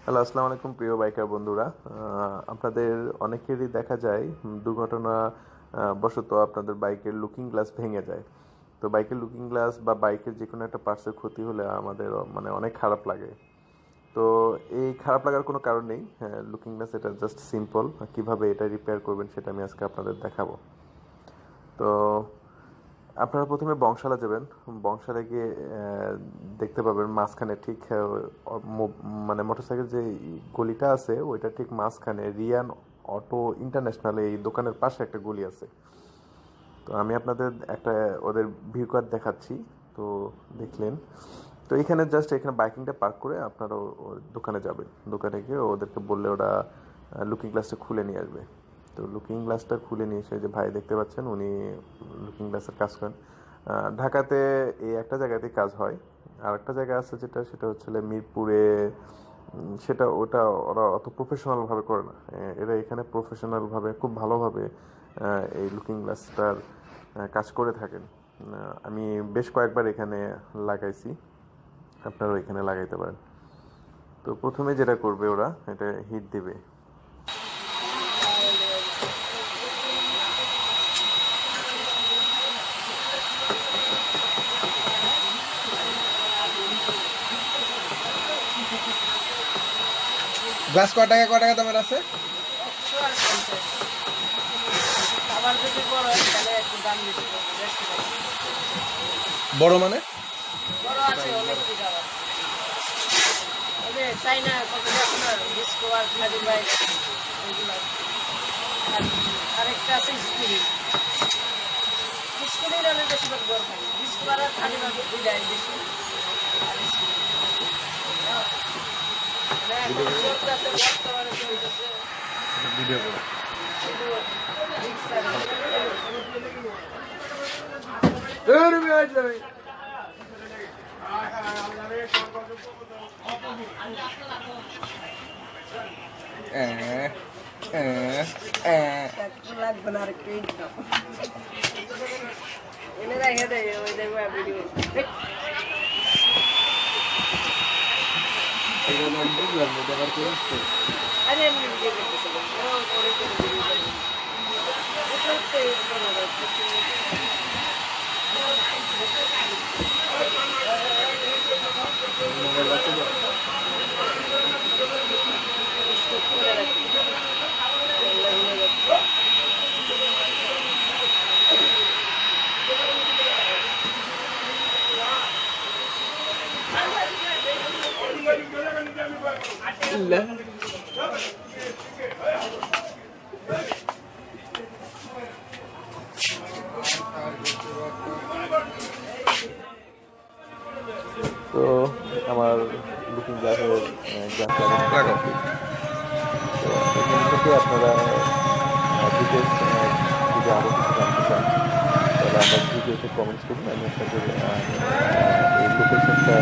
Hello, আসসালামু আলাইকুম প্রিয় বাইকার বন্ধুরা। আপনাদের অনেকেরই দেখা যায় দুর্ঘটনা বশত আপনাদের বাইকের লুকিং গ্লাস ভেঙে যায়। তো বাইকের লুকিং গ্লাস বা বাইকের যে কোনো একটা পার্টসের ক্ষতি হলে আমাদের মানে অনেক খারাপ লাগে। তো এই খারাপ লাগার কোনো কারণ নেই। লুকিং গ্লাস এটা জাস্ট সিম্পল। কিভাবে এটা রিপেয়ার করবেন সেটা আমি আজকে আপনাদের দেখাবো। তো আপনারা প্রথমে বংশালা যাবেন। বংশালে গিয়ে দেখতে পাবেন মাঝখানে ঠিক মানে মোটরসাইকেল যে গলিটা আছে ওইটা ঠিক মাঝখানে রিয়ান অটো ইন্টারন্যাশনাল এই দোকানের পাশে একটা গলি আছে। তো আমি আপনাদের একটা ওদের ভিউ কার্ড দেখাচ্ছি। তো দেখলেন, তো এখানে জাস্ট এখানে বাইকিংটা পার্ক করে আপনারা দোকানে যাবেন। দোকানে গিয়ে ওদেরকে বললে ওরা লুকিং গ্লাসটা খুলে নিয়ে আসবে। তো লুকিং গ্লাসটা খুলে নিয়ে এসে যে ভাই দেখতে পাচ্ছেন উনি লুকিং গ্লাসের কাজ করেন। ঢাকাতে এই একটা জায়গাতেই কাজ হয়। আর একটা জায়গা আছে সেটা হচ্ছে মিরপুরে। সেটা ওটা ওরা অত প্রফেশনালভাবে করে না। এরা এখানে প্রফেশনালভাবে খুব ভালোভাবে এই লুকিং গ্লাসটার কাজ করে থাকেন। আমি বেশ কয়েকবার এখানে লাগাইছি, আপনারাও এখানে লাগাইতে পারেন। তো প্রথমে যেটা করবে ওরা এটা হিট দিবে। গ্লাস ক টাকা দামের আছে? বড় মানে আরেকটা আছে স্কুলের অনেক বেশি দরকার স্কুল আর খালি বুঝায় বেশি ভিডিও করে লাগবে না আর কি এনে রেখে দেয় ওই দেখবো ভিডিও আরে এমনি ভিডিও করতেছিলাম পরে তো আমার লুকিং গ্লাসের গ্লাস লাগাও। তো এখান থেকে আপনারা ডিটেলস যদি আরও কিছু জানতে চান তাহলে আমার ভিডিওতে কমেন্টস করুন। আমি আপনাদের এই লোকেশনটা